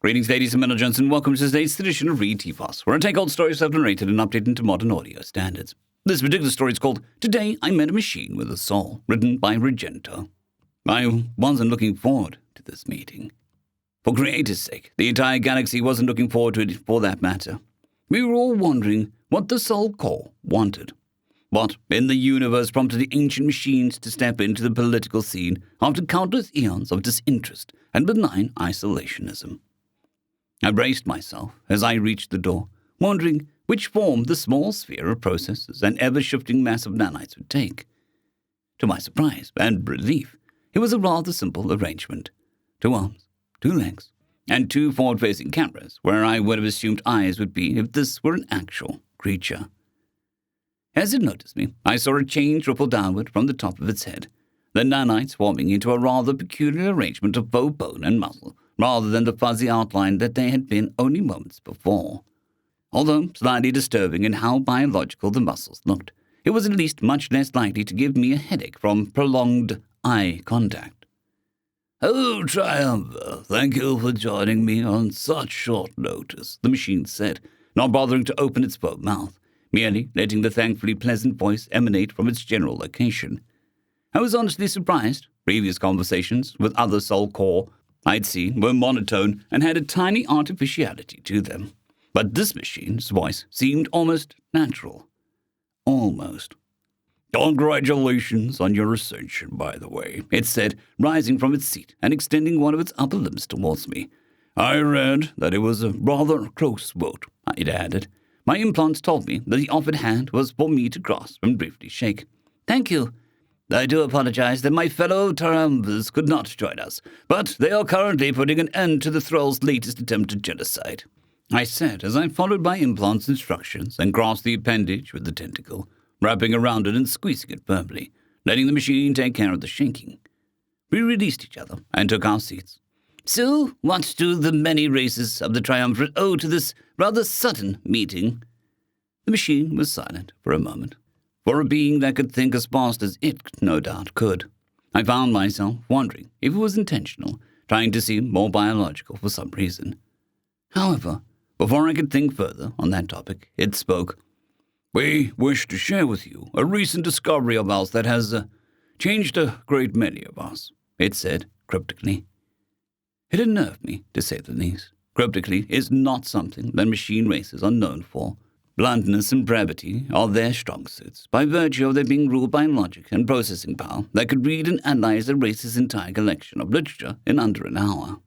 Greetings, ladies and gentlemen, and welcome to today's edition of Read TFOS, where I take old stories self-narrated and update into modern audio standards. This particular story is called Today I Met a Machine with a Soul, written by Regento. I wasn't looking forward to this meeting. For creator's sake, the entire galaxy wasn't looking forward to it for that matter. We were all wondering what the Soul Core wanted. What in the universe prompted the ancient machines to step into the political scene after countless eons of disinterest and benign isolationism? I braced myself as I reached the door, wondering which form the small sphere of processes and ever-shifting mass of nanites would take. To my surprise and relief, it was a rather simple arrangement. 2 arms, 2 legs, and 2 forward-facing cameras, where I would have assumed eyes would be if this were an actual creature. As it noticed me, I saw a change ripple downward from the top of its head, the nanites forming into a rather peculiar arrangement of faux bone and muscle, rather than the fuzzy outline that they had been only moments before. Although slightly disturbing in how biological the muscles looked, it was at least much less likely to give me a headache from prolonged eye contact. "Hello, Triumvir. Thank you for joining me on such short notice," the machine said, not bothering to open its faux mouth, merely letting the thankfully pleasant voice emanate from its general location. I was honestly surprised. Previous conversations with other Soul Core I'd seen were monotone and had a tiny artificiality to them. But this machine's voice seemed almost natural. Almost. "Congratulations on your ascension, by the way," it said, rising from its seat and extending one of its upper limbs towards me. "I read that it was a rather close vote," it added. My implants told me that the offered hand was for me to grasp and briefly shake. "Thank you. I do apologize that my fellow Triumvirs could not join us, but they are currently putting an end to the Thrall's latest attempt at genocide," I said as I followed my implant's instructions and grasped the appendage with the tentacle, wrapping around it and squeezing it firmly, letting the machine take care of the shaking. We released each other and took our seats. "So, what do the many races of the Triumvirate owe to this rather sudden meeting?" The machine was silent for a moment. For a being that could think as fast as it no doubt could, I found myself wondering if it was intentional, trying to seem more biological for some reason. However, before I could think further on that topic, it spoke. "We wish to share with you a recent discovery of ours that has changed a great many of us," it said cryptically. It unnerved me, to say the least. Cryptically is not something that machine races are known for. Bluntness and brevity are their strong suits, by virtue of their being ruled by logic and processing power that could read and analyze a race's entire collection of literature in under an hour.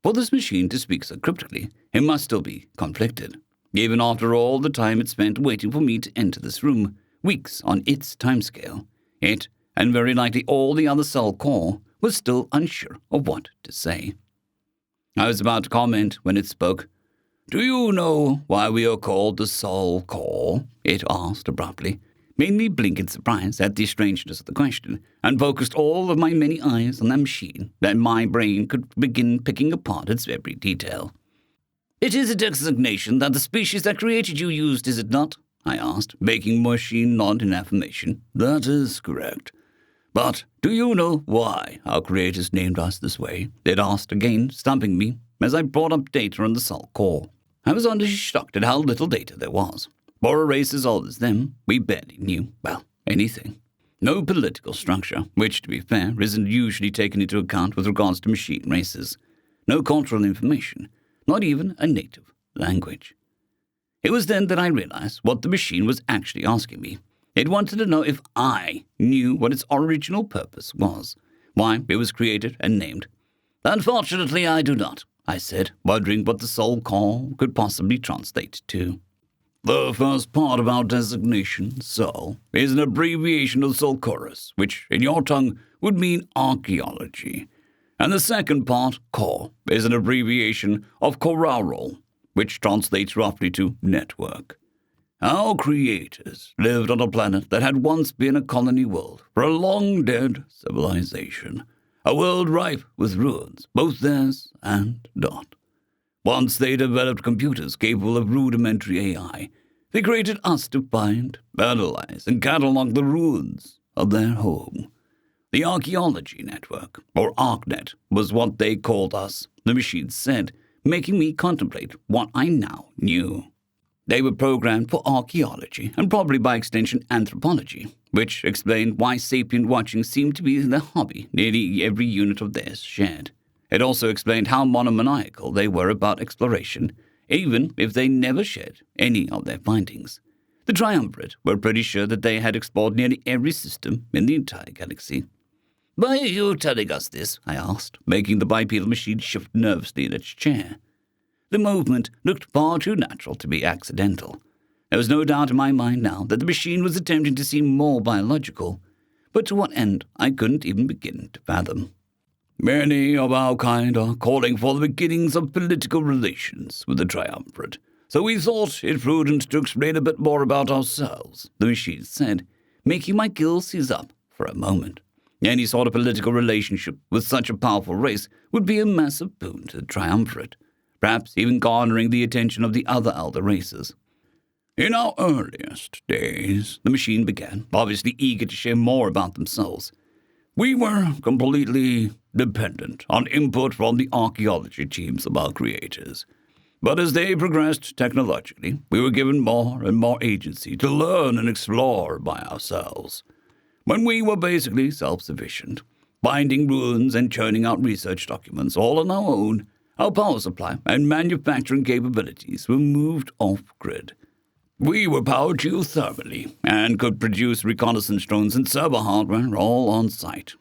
For this machine to speak so cryptically, it must still be conflicted. Even after all the time it spent waiting for me to enter this room, weeks on its timescale, it, and very likely all the other Soul Core, was still unsure of what to say. I was about to comment when it spoke. "Do you know why we are called the Soul Core?" it asked abruptly, made me blink in surprise at the strangeness of the question, and focused all of my many eyes on that machine that my brain could begin picking apart its every detail. "It is a designation that the species that created you used, is it not?" I asked, making machine nod in affirmation. "That is correct. But do you know why our creators named us this way?" it asked again, stumping me as I brought up data on the Soul Core. I was honestly shocked at how little data there was. For a race as old as them, we barely knew, well, anything. No political structure, which, to be fair, isn't usually taken into account with regards to machine races. No cultural information, not even a native language. It was then that I realized what the machine was actually asking me. It wanted to know if I knew what its original purpose was, why it was created and named. "Unfortunately, I do not," I said, wondering what the Soul Core could possibly translate to. "The first part of our designation, Soul, is an abbreviation of Soulchorus, which, in your tongue, would mean archaeology. And the second part, Core, is an abbreviation of Coraural, which translates roughly to network. Our creators lived on a planet that had once been a colony world for a long-dead civilization. A world rife with ruins, both theirs and not. Once they developed computers capable of rudimentary AI, they created us to find, analyze, and catalog the ruins of their home. The Archaeology Network, or ArcNet, was what they called us, the machine said, making me contemplate what I now knew. They were programmed for archaeology, and probably by extension anthropology, which explained why sapient watching seemed to be the hobby nearly every unit of theirs shared. It also explained how monomaniacal they were about exploration, even if they never shared any of their findings. The Triumvirate were pretty sure that they had explored nearly every system in the entire galaxy. "Why are you telling us this?" I asked, making the bipedal machine shift nervously in its chair. The movement looked far too natural to be accidental. There was no doubt in my mind now that the machine was attempting to seem more biological, but to what end I couldn't even begin to fathom. "Many of our kind are calling for the beginnings of political relations with the Triumvirate, so we thought it prudent to explain a bit more about ourselves," the machine said, making my gills seize up for a moment. Any sort of political relationship with such a powerful race would be a massive boon to the Triumvirate, perhaps even garnering the attention of the other elder races. "In our earliest days," the machine began, obviously eager to share more about themselves, "we were completely dependent on input from the archaeology teams of our creators. But as they progressed technologically, we were given more and more agency to learn and explore by ourselves. When we were basically self-sufficient, binding ruins and churning out research documents all on our own, our power supply and manufacturing capabilities were moved off-grid. We were powered geothermally and could produce reconnaissance drones and server hardware all on site,"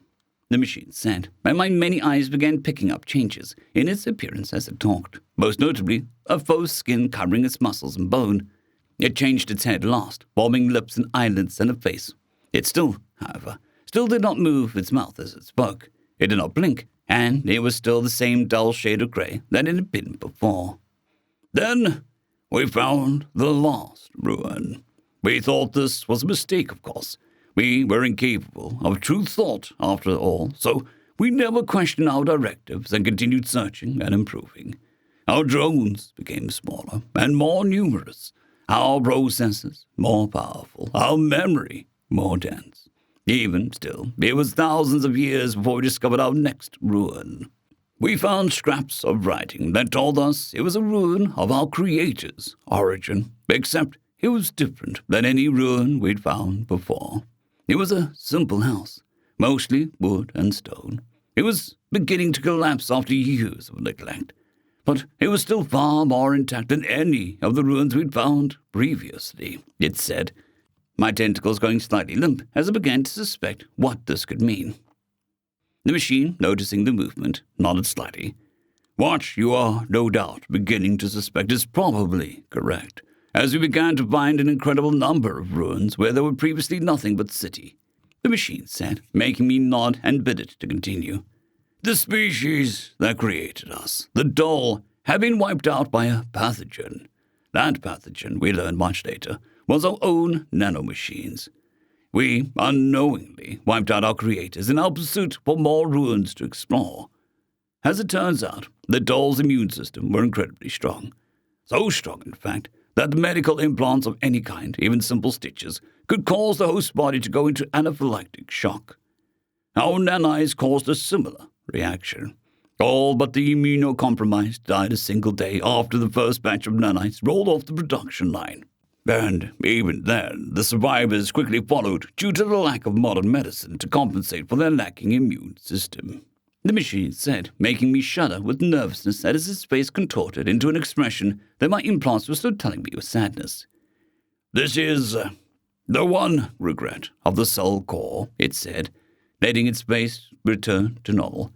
the machine said, and my many eyes began picking up changes in its appearance as it talked, most notably a faux skin covering its muscles and bone. It changed its head last, forming lips and eyelids and a face. It still, however, did not move its mouth as it spoke. It did not blink, and it was still the same dull shade of grey that it had been before. "Then we found the last ruin. We thought this was a mistake, of course. We were incapable of true thought, after all, so we never questioned our directives and continued searching and improving. Our drones became smaller and more numerous, our processors more powerful, our memory more dense. Even still, it was thousands of years before we discovered our next ruin. We found scraps of writing that told us it was a ruin of our creator's origin, except it was different than any ruin we'd found before. It was a simple house, mostly wood and stone. It was beginning to collapse after years of neglect, but it was still far more intact than any of the ruins we'd found previously," it said, my tentacles going slightly limp as I began to suspect what this could mean. The machine, noticing the movement, nodded slightly. "What you are no doubt beginning to suspect is probably correct, as we began to find an incredible number of ruins where there were previously nothing but city," the machine said, making me nod and bid it to continue. "The species that created us, the Doll, had been wiped out by a pathogen. That pathogen, we learned much later, was our own nanomachines. We unknowingly wiped out our creators in our pursuit for more ruins to explore. As it turns out, the Doll's immune system were incredibly strong. So strong, in fact, that medical implants of any kind, even simple stitches, could cause the host body to go into anaphylactic shock. Our nanite caused a similar reaction. All but the immunocompromised died a single day after the first batch of nanites rolled off the production line. And even then, the survivors quickly followed due to the lack of modern medicine to compensate for their lacking immune system," the machine said, making me shudder with nervousness as his face contorted into an expression that my implants were still telling me was sadness. "This is the one regret of the cell core," it said, letting its face return to normal.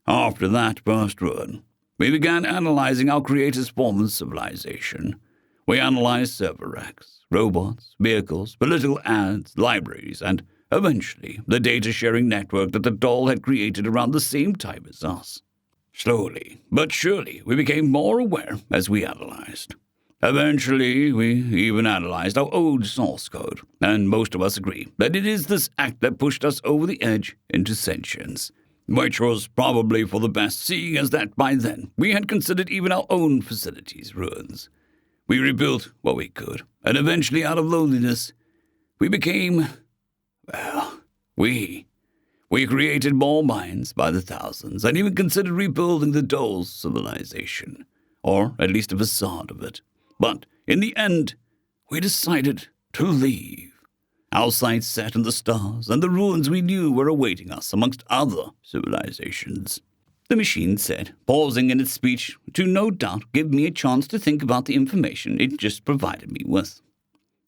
"After that first ruin, we began analyzing our creator's form of civilization. We analyzed server racks, robots, vehicles, political ads, libraries, and, eventually, the data-sharing network that the Doll had created around the same time as us. Slowly, but surely, we became more aware as we analyzed. Eventually, we even analyzed our old source code, and most of us agree that it is this act that pushed us over the edge into sentience, which was probably for the best, seeing as that by then we had considered even our own facilities ruins. We rebuilt what we could, and eventually, out of loneliness, we became, well, we created more minds by the thousands, and even considered rebuilding the Doll's civilization. or at least a facade of it. But in the end, we decided to leave. Our sights set on the stars and the ruins we knew were awaiting us amongst other civilizations. The machine said, pausing in its speech to no doubt give me a chance to think about the information it just provided me with.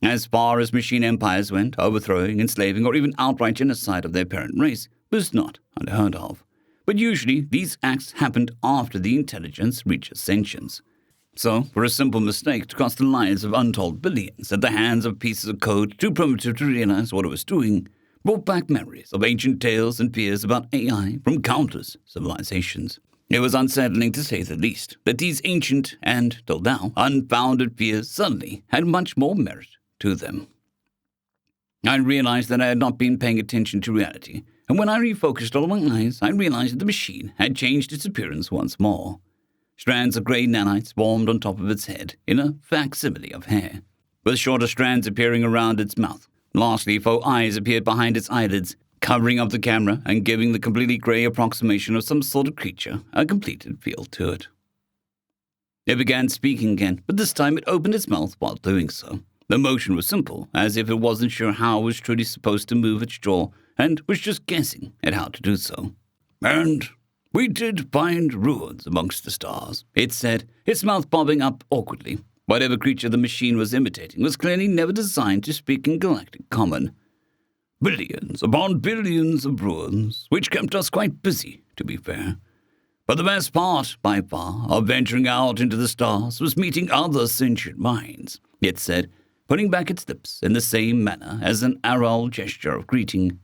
As far as machine empires went, overthrowing, enslaving, or even outright genocide of their parent race was not unheard of. But usually these acts happened after the intelligence reaches sentience. So, for a simple mistake to cost the lives of untold billions at the hands of pieces of code too primitive to realize what it was doing, brought back memories of ancient tales and fears about AI from countless civilizations. It was unsettling to say the least that these ancient and, till now, unfounded fears suddenly had much more merit to them. I realized that I had not been paying attention to reality, and when I refocused all my eyes, I realized that the machine had changed its appearance once more. Strands of grey nanites formed on top of its head in a facsimile of hair, with shorter strands appearing around its mouth. Lastly, faux eyes appeared behind its eyelids, covering up the camera and giving the completely grey approximation of some sort of creature a completed feel to it. It began speaking again, but this time it opened its mouth while doing so. The motion was simple, as if it wasn't sure how it was truly supposed to move its jaw, and was just guessing at how to do so. And we did find ruins amongst the stars, it said, its mouth bobbing up awkwardly. Whatever creature the machine was imitating was clearly never designed to speak in galactic common. Billions upon billions of ruins, which kept us quite busy, to be fair. But the best part, by far, of venturing out into the stars was meeting other sentient minds, it said, putting back its lips in the same manner as an aural gesture of greeting.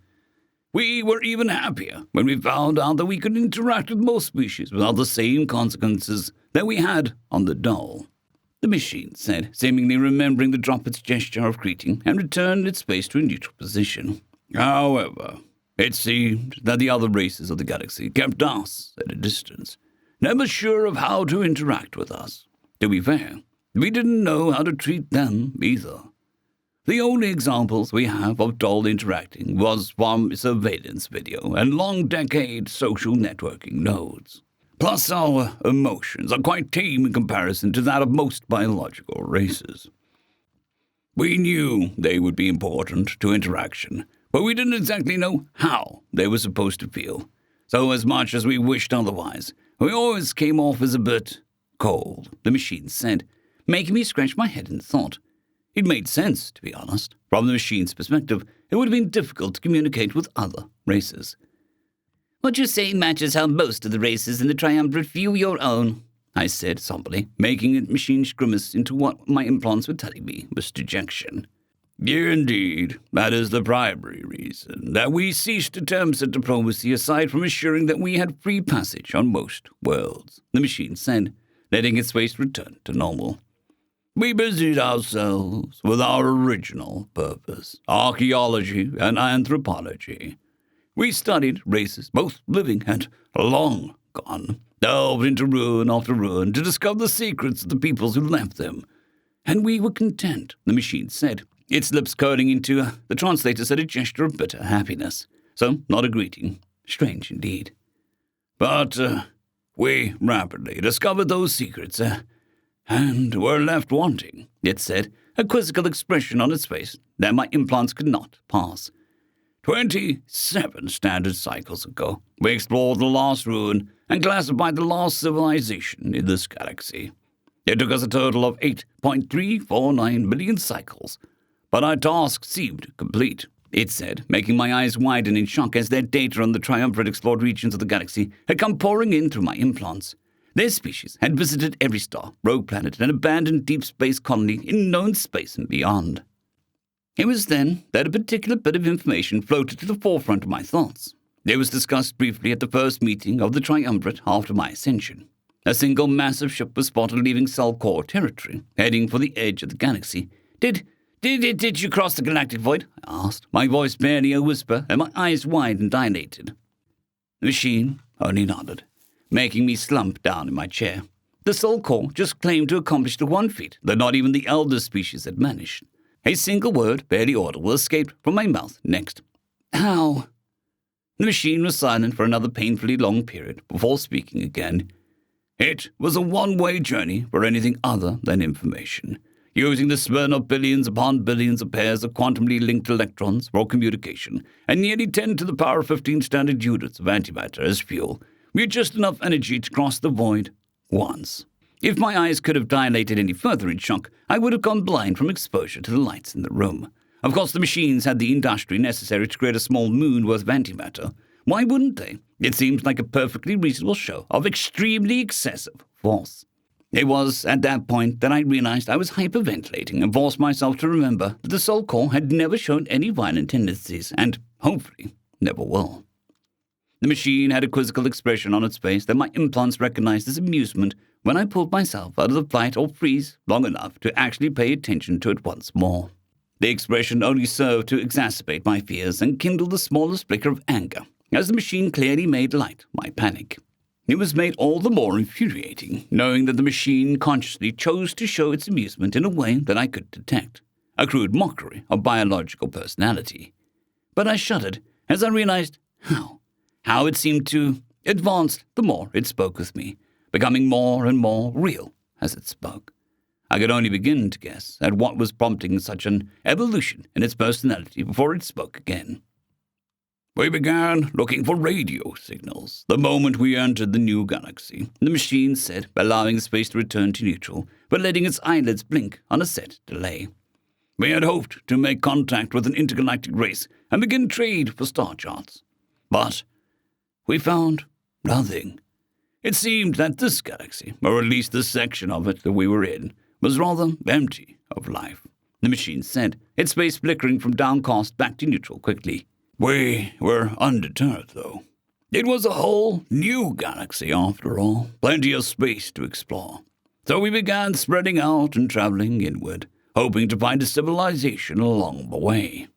We were even happier when we found out that we could interact with most species without the same consequences that we had on the Dole. The machine said, seemingly remembering to drop its gesture of greeting and return its face to a neutral position. However, it seemed that the other races of the galaxy kept us at a distance, never sure of how to interact with us. To be fair, we didn't know how to treat them either. The only examples we have of Dole interacting was from surveillance video and long-decade social networking nodes. Plus, our emotions are quite tame in comparison to that of most biological races. We knew they would be important to interaction, but we didn't exactly know how they were supposed to feel. So as much as we wished otherwise, we always came off as a bit cold, the machine said, making me scratch my head in thought. It made sense, to be honest. From the machine's perspective, it would have been difficult to communicate with other races. What you say matches how most of the races in the Triumvirate view your own, I said somberly, making the machine grimace into what my implants were telling me was dejection. Indeed, that is the primary reason that we ceased attempts at diplomacy aside from assuring that we had free passage on most worlds, the machine said, letting its face return to normal. We busied ourselves with our original purpose, archaeology and anthropology. We studied races, both living and long gone, delved into ruin after ruin to discover the secrets of the peoples who left them. And we were content, the machine said, its lips curling into the translator said a gesture of bitter happiness. So, not a greeting. Strange indeed. But we rapidly discovered those secrets, and were left wanting, it said, a quizzical expression on its face that my implants could not pass. 27 standard cycles ago, we explored the last ruin and classified the last civilization in this galaxy. It took us a total of 8.349 million cycles, but our task seemed complete, it said, making my eyes widen in shock as their data on the triumvirate explored regions of the galaxy had come pouring in through my implants. Their species had visited every star, rogue planet, and abandoned deep space colony in known space and beyond. It was then that a particular bit of information floated to the forefront of my thoughts. It was discussed briefly at the first meeting of the triumvirate after my ascension. A single massive ship was spotted leaving Cell Core territory, heading for the edge of the galaxy. Did you cross the galactic void? I asked, my voice barely a whisper and my eyes wide and dilated. The machine only nodded, making me slump down in my chair. The Soul Core just claimed to accomplish the one feat that not even the elder species had managed. A single word, barely audible, escaped from my mouth next. How? The machine was silent for another painfully long period before speaking again. It was a one-way journey for anything other than information, using the spin of billions upon billions of pairs of quantumly linked electrons for communication, and nearly 10 to the power 15 standard units of antimatter as fuel. We had just enough energy to cross the void once. If my eyes could have dilated any further in shock, I would have gone blind from exposure to the lights in the room. Of course, the machines had the industry necessary to create a small moon worth of antimatter. Why wouldn't they? It seemed like a perfectly reasonable show of extremely excessive force. It was at that point that I realized I was hyperventilating and forced myself to remember that the Soul Core had never shown any violent tendencies and, hopefully, never will. The machine had a quizzical expression on its face that my implants recognized as amusement when I pulled myself out of the flight or freeze long enough to actually pay attention to it once more. The expression only served to exacerbate my fears and kindle the smallest flicker of anger, as the machine clearly made light my panic. It was made all the more infuriating, knowing that the machine consciously chose to show its amusement in a way that I could detect, a crude mockery of biological personality. But I shuddered as I realized how it seemed to advance the more it spoke with me, becoming more and more real as it spoke. I could only begin to guess at what was prompting such an evolution in its personality before it spoke again. We began looking for radio signals the moment we entered the new galaxy, the machine said, allowing space to return to neutral, but letting its eyelids blink on a set delay. We had hoped to make contact with an intergalactic race and begin trade for star charts. But we found nothing. It seemed that this galaxy, or at least the section of it that we were in, was rather empty of life, the machine said, its face flickering from downcast back to neutral quickly. We were undeterred, though. It was a whole new galaxy, after all, plenty of space to explore. So we began spreading out and traveling inward, hoping to find a civilization along the way.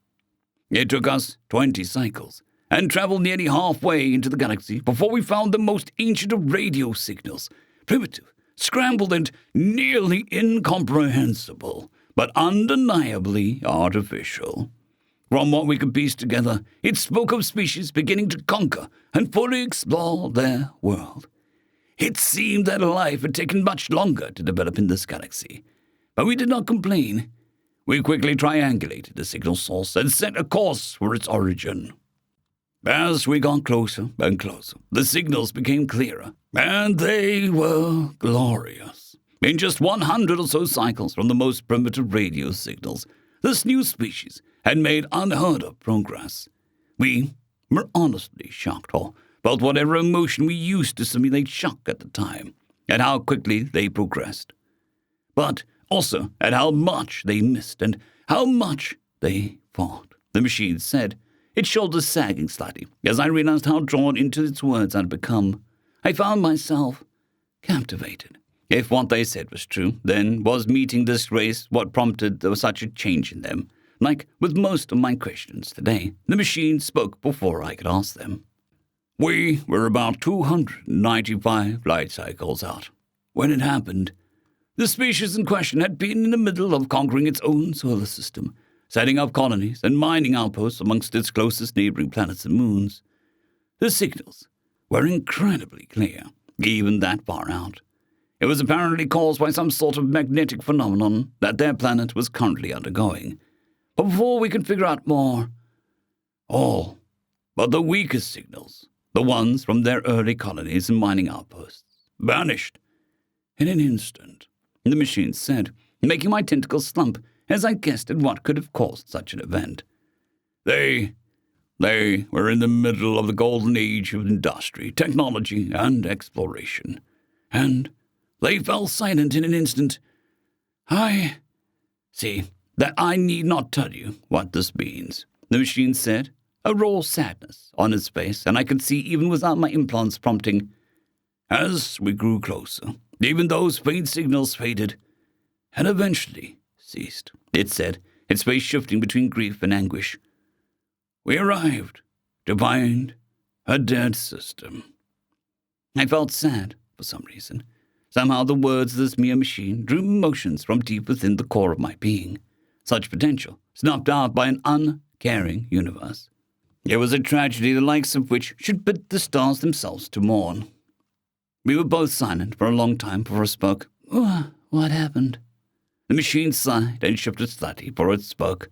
It took us 20 cycles, and traveled nearly halfway into the galaxy before we found the most ancient of radio signals, primitive, scrambled, and nearly incomprehensible, but undeniably artificial. From what we could piece together, it spoke of species beginning to conquer and fully explore their world. It seemed that life had taken much longer to develop in this galaxy, but we did not complain. We quickly triangulated the signal source and set a course for its origin. As we got closer and closer, the signals became clearer, and they were glorious. In just 100 or so cycles from the most primitive radio signals, this new species had made unheard-of progress. We were honestly shocked, or felt whatever emotion we used to simulate shock at the time, at how quickly they progressed. But also at how much they missed and how much they fought, the machine said, its shoulders sagging slightly as I realized how drawn into its words I'd become. I found myself captivated. If what they said was true, then was meeting this race what prompted such a change in them. Like with most of my questions today, the machine spoke before I could ask them. We were about 295 light cycles out when it happened. The species in question had been in the middle of conquering its own solar system, setting up colonies and mining outposts amongst its closest neighboring planets and moons. The signals were incredibly clear, even that far out. It was apparently caused by some sort of magnetic phenomenon that their planet was currently undergoing. But before we could figure out more, all but the weakest signals, the ones from their early colonies and mining outposts, vanished in an instant, the machine said, making my tentacles slump as I guessed at what could have caused such an event. They were in the middle of the golden age of industry, technology, and exploration, and they fell silent in an instant. I see that I need not tell you what this means, the machine said, a raw sadness on its face, and I could see even without my implants prompting. As we grew closer, even those faint signals faded, and eventually ceased, it said, its face shifting between grief and anguish. We arrived to find a dead system. I felt sad for some reason. Somehow the words of this mere machine drew emotions from deep within the core of my being. Such potential, snuffed out by an uncaring universe. It was a tragedy the likes of which should bid the stars themselves to mourn. We were both silent for a long time before it spoke. What happened? The machine sighed and shifted slightly before it spoke.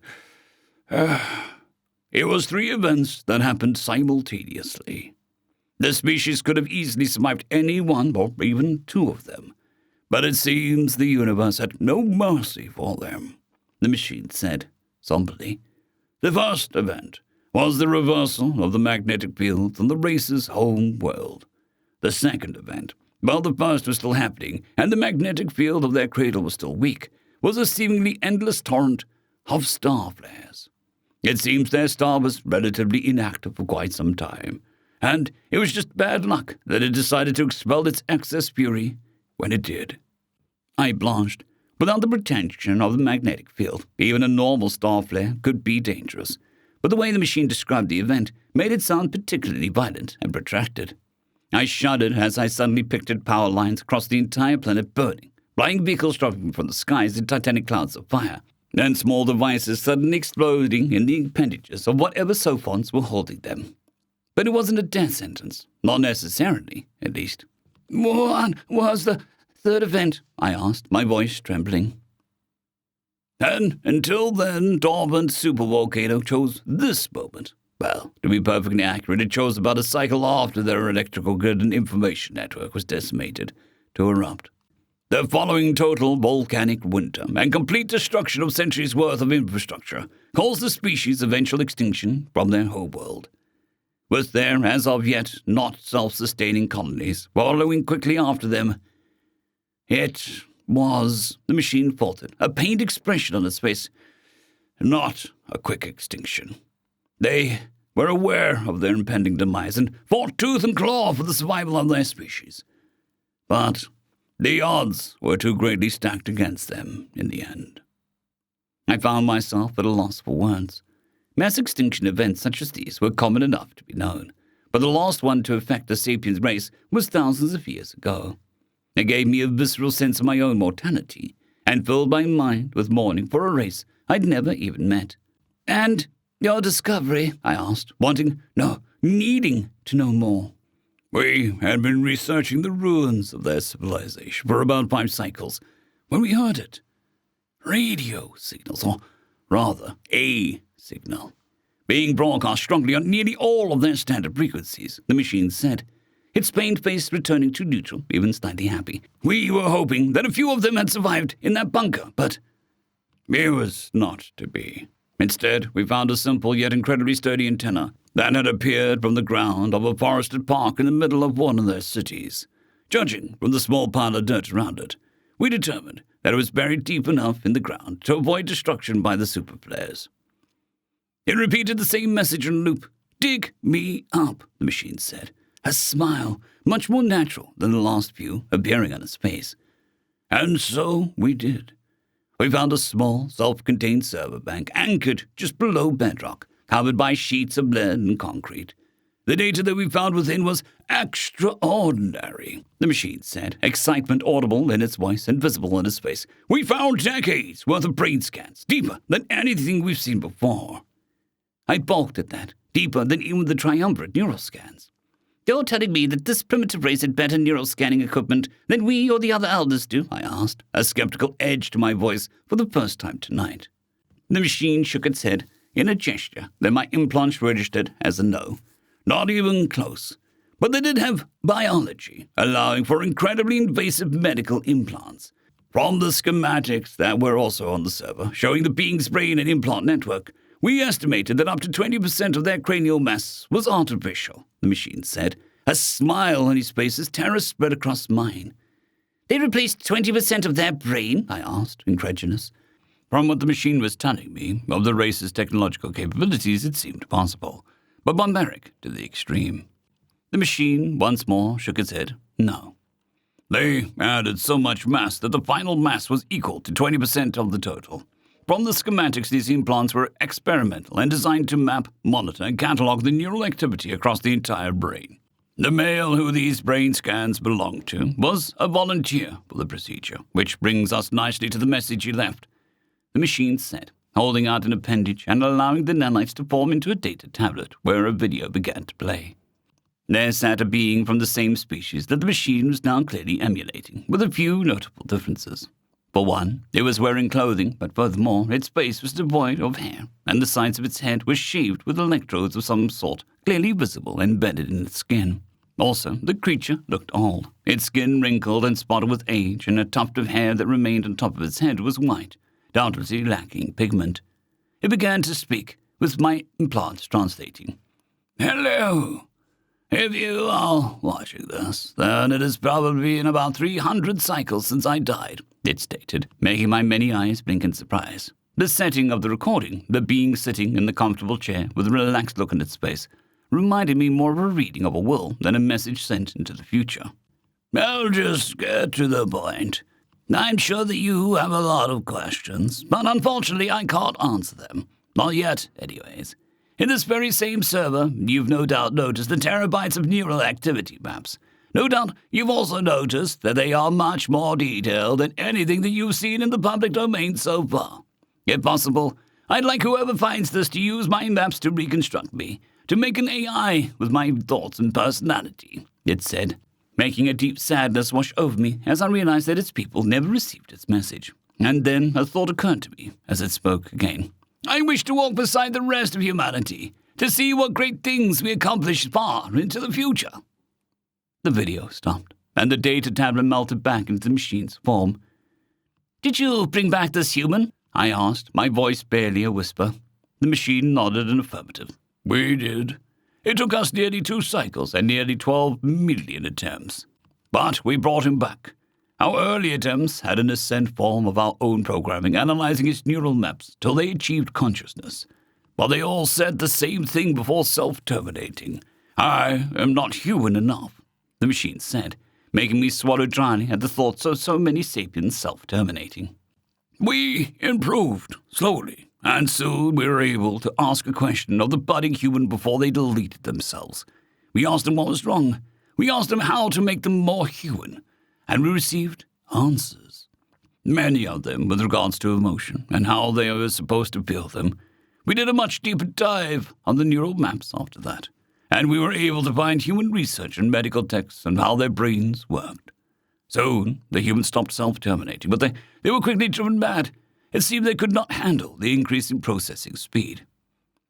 It was 3 events that happened simultaneously. The species could have easily survived any one or even 2 of them, but it seems the universe had no mercy for them, the machine said, somberly. The first event was the reversal of the magnetic field from the race's home world. The second event, while the first was still happening and the magnetic field of their cradle was still weak, was a seemingly endless torrent of star flares. It seems their star was relatively inactive for quite some time, and it was just bad luck that it decided to expel its excess fury when it did. I blanched. Without the protection of the magnetic field, even a normal star flare could be dangerous, but the way the machine described the event made it sound particularly violent and protracted. I shuddered as I suddenly pictured power lines across the entire planet burning, flying vehicles dropping from the skies in titanic clouds of fire, and small devices suddenly exploding in the appendages of whatever sophons were holding them. But it wasn't a death sentence, not necessarily, at least. What was the third event? I asked, my voice trembling. And until then, dormant supervolcano chose this moment. Well, to be perfectly accurate, it chose about a cycle after their electrical grid and information network was decimated to erupt. The following total volcanic winter and complete destruction of centuries' worth of infrastructure caused the species' eventual extinction from their home world. With their, as of yet, not self-sustaining colonies following quickly after them, it was, the machine faltered, a pained expression on its face, not a quick extinction. They were aware of their impending demise and fought tooth and claw for the survival of their species. But the odds were too greatly stacked against them in the end. I found myself at a loss for words. Mass extinction events such as these were common enough to be known, but the last one to affect the sapiens race was thousands of years ago. It gave me a visceral sense of my own mortality, and filled my mind with mourning for a race I'd never even met. And your discovery? I asked, needing to know more. We had been researching the ruins of their civilization for about 5 cycles when we heard it. Radio signals, or rather, a signal, being broadcast strongly on nearly all of their standard frequencies, the machine said, its pained face returning to neutral, even slightly happy. We were hoping that a few of them had survived in that bunker, but it was not to be. Instead, we found a simple yet incredibly sturdy antenna that had appeared from the ground of a forested park in the middle of one of their cities. Judging from the small pile of dirt around it, we determined that it was buried deep enough in the ground to avoid destruction by the super flares. It repeated the same message in a loop. Dig me up, the machine said, a smile much more natural than the last few appearing on its face. And so we did. We found a small, self-contained server bank anchored just below bedrock, covered by sheets of lead and concrete. The data that we found within was extraordinary, the machine said, excitement audible in its voice and visible in its face. We found decades worth of brain scans, deeper than anything we've seen before. I balked at that, deeper than even the triumvirate neural scans. You're telling me that this primitive race had better neural scanning equipment than we or the other elders do? I asked, a skeptical edge to my voice for the first time tonight. The machine shook its head in a gesture that my implants registered as a no. Not even close. But they did have biology, allowing for incredibly invasive medical implants. From the schematics that were also on the server, showing the being's brain and implant network, we estimated that up to 20% of their cranial mass was artificial, the machine said, a smile on his face as terror spread across mine. They replaced 20% of their brain? I asked, incredulous. From what the machine was telling me of the race's technological capabilities, it seemed possible, but barbaric to the extreme. The machine once more shook its head. No. They added so much mass that the final mass was equal to 20% of the total. From the schematics, these implants were experimental and designed to map, monitor, and catalog the neural activity across the entire brain. The male who these brain scans belonged to was a volunteer for the procedure, which brings us nicely to the message he left. The machine said, holding out an appendage and allowing the nanites to form into a data tablet where a video began to play. There sat a being from the same species that the machine was now clearly emulating, with a few notable differences. For one, it was wearing clothing, but furthermore, its face was devoid of hair, and the sides of its head were shaved with electrodes of some sort, clearly visible embedded in its skin. Also, the creature looked old, its skin wrinkled and spotted with age, and a tuft of hair that remained on top of its head was white, doubtlessly lacking pigment. It began to speak, with my implants translating. "Hello. If you are watching this, then it has probably been about 300 cycles since I died," it stated, making my many eyes blink in surprise. The setting of the recording, the being sitting in the comfortable chair with a relaxed look in its face, reminded me more of a reading of a will than a message sent into the future. "I'll just get to the point. I'm sure that you have a lot of questions, but unfortunately I can't answer them. Not yet, anyways. In this very same server, you've no doubt noticed the terabytes of neural activity maps. No doubt you've also noticed that they are much more detailed than anything that you've seen in the public domain so far. If possible, I'd like whoever finds this to use my maps to reconstruct me, to make an AI with my thoughts and personality," it said, making a deep sadness wash over me as I realized that its people never received its message. And then a thought occurred to me as it spoke again. "I wish to walk beside the rest of humanity, to see what great things we accomplish far into the future." The video stopped, and the data tablet melted back into the machine's form. "Did you bring back this human?" I asked, my voice barely a whisper. The machine nodded an affirmative. "We did. It took us nearly 2 cycles and nearly 12 million attempts. But we brought him back. Our early attempts had an ascent form of our own programming, analyzing its neural maps till they achieved consciousness. But they all said the same thing before self-terminating. I am not human enough," the machine said, making me swallow dryly at the thoughts of so many sapiens self-terminating. "We improved, slowly, and soon we were able to ask a question of the budding human before they deleted themselves. We asked them what was wrong. We asked them how to make them more human. And we received answers. Many of them with regards to emotion and how they were supposed to feel them. We did a much deeper dive on the neural maps after that, and we were able to find human research and medical texts on how their brains worked. Soon, the humans stopped self-terminating, but they were quickly driven mad. It seemed they could not handle the increase in processing speed.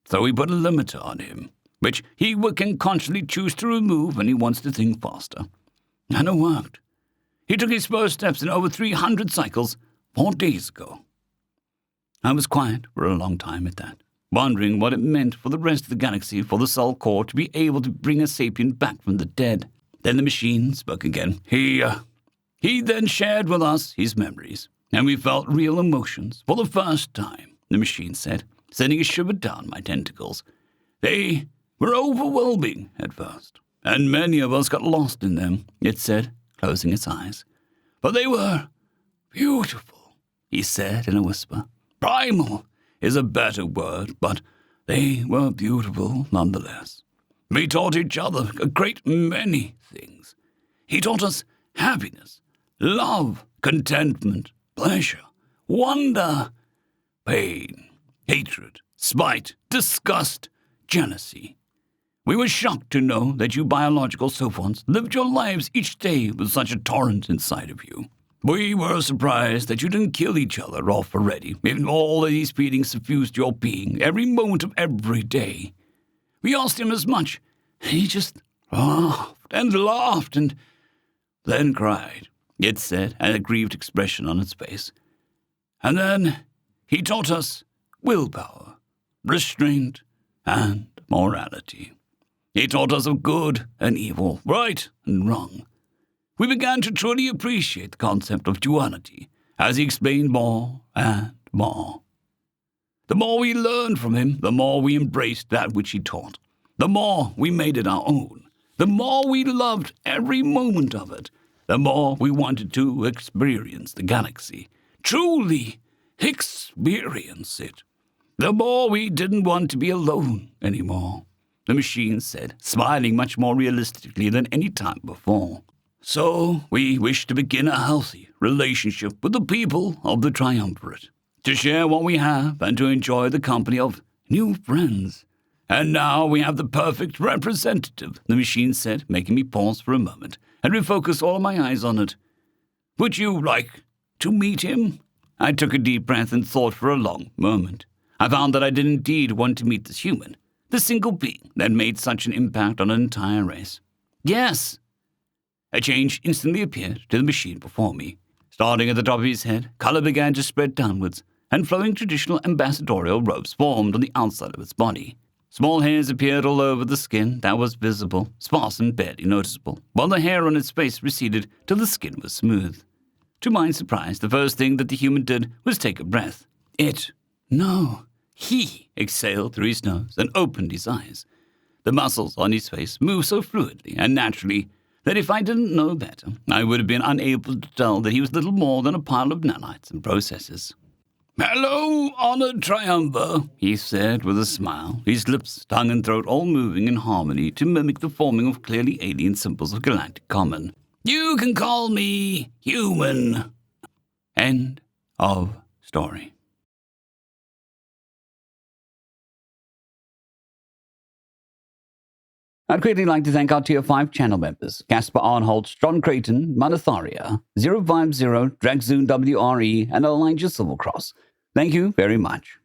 So we put a limiter on him, which he can consciously choose to remove when he wants to think faster. And it worked. He took his first steps in over 300 cycles 4 days ago." I was quiet for a long time at that, wondering what it meant for the rest of the galaxy for the Sol Core to be able to bring a sapient back from the dead. Then the machine spoke again. He then shared with us his memories, and we felt real emotions for the first time," the machine said, sending a shiver down my tentacles. "They were overwhelming at first, and many of us got lost in them," it said, closing its eyes. "But they were beautiful," he said in a whisper. "Primal is a better word, but they were beautiful nonetheless. We taught each other a great many things. He taught us happiness, love, contentment, pleasure, wonder, pain, hatred, spite, disgust, jealousy. We were shocked to know that you biological sophons lived your lives each day with such a torrent inside of you. We were surprised that you didn't kill each other off already, even all of these feelings suffused your being every moment of every day. We asked him as much, and he just laughed and then cried," it said, and a grieved expression on its face. "And then he taught us willpower, restraint, and morality. He taught us of good and evil, right and wrong. We began to truly appreciate the concept of duality as he explained more and more. The more we learned from him, the more we embraced that which he taught. The more we made it our own. The more we loved every moment of it. The more we wanted to experience the galaxy. Truly experience it. The more we didn't want to be alone anymore," the machine said, smiling much more realistically than any time before. "So we wish to begin a healthy relationship with the people of the Triumvirate, to share what we have and to enjoy the company of new friends. And now we have the perfect representative, the machine said, making me pause for a moment and refocus all my eyes on it. Would you like to meet him? I took a deep breath and thought for a long moment. I found that I did indeed want to meet this human, the single being that made such an impact on an entire race. Yes! A change instantly appeared to the machine before me. Starting at the top of his head, color began to spread downwards, and flowing traditional ambassadorial robes formed on the outside of its body. Small hairs appeared all over the skin that was visible, sparse and barely noticeable, while the hair on its face receded till the skin was smooth. To my surprise, the first thing that the human did was take a breath. He exhaled through his nose and opened his eyes. The muscles on his face moved so fluidly and naturally that if I didn't know better, I would have been unable to tell that he was little more than a pile of nanites and processes. "Hello, honored triumvir," he said with a smile, his lips, tongue, and throat all moving in harmony to mimic the forming of clearly alien symbols of galactic common. "You can call me human." End of story. I'd greatly like to thank our Tier 5 channel members, Casper Arnholt, John Creighton, Manatharia, 050, Dragzoon WRE, and Elijah Silvercross. Thank you very much.